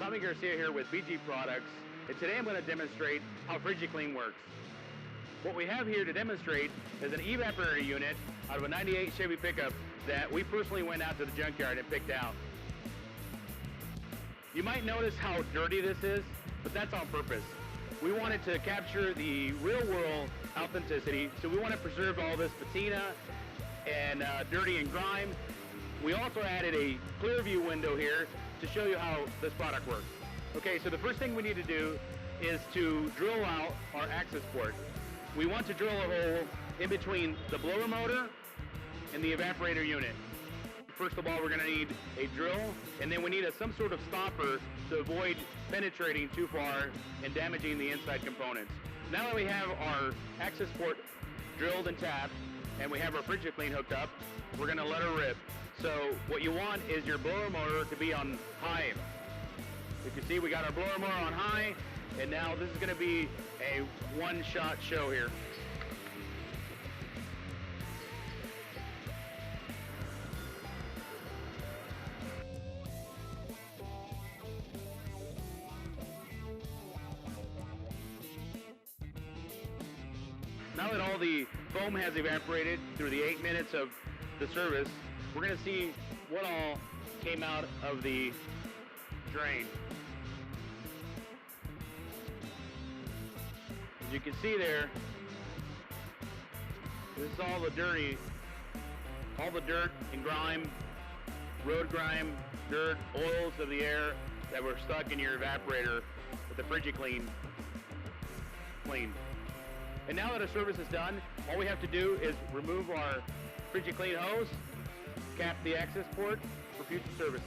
Tommy Garcia here with BG Products, and today I'm going to demonstrate how Frigi-Clean works. What we have here to demonstrate is an evaporator unit out of a 98 Chevy pickup that we personally went out to the junkyard and picked out. You might notice how dirty this is, but that's on purpose. We wanted to capture the real world authenticity, so we want to preserve all this patina and dirty and grime. We also added a clear view window here to show you how this product works. Okay, so the first thing we need to do is to drill out our access port. We want to drill a hole in between the blower motor and the evaporator unit. First of all, we're going to need a drill, and then we need some sort of stopper to avoid penetrating too far and damaging the inside components. Now that we have our access port drilled and tapped, and we have our Frigi-Clean hooked up, we're going to let her rip. So what you want is your blower motor to be on high. You can see we got our blower motor on high, and now this is going to be a one-shot show here. Now that all the foam has evaporated through the 8 minutes of the service, we're going to see what all came out of the drain. As you can see there, this is all the dirt and grime, road grime, dirt, oils of the air that were stuck in your evaporator with the Frigi-Clean clean. And now that our service is done, all we have to do is remove our Frigi-Clean hose, cap the access port for future services.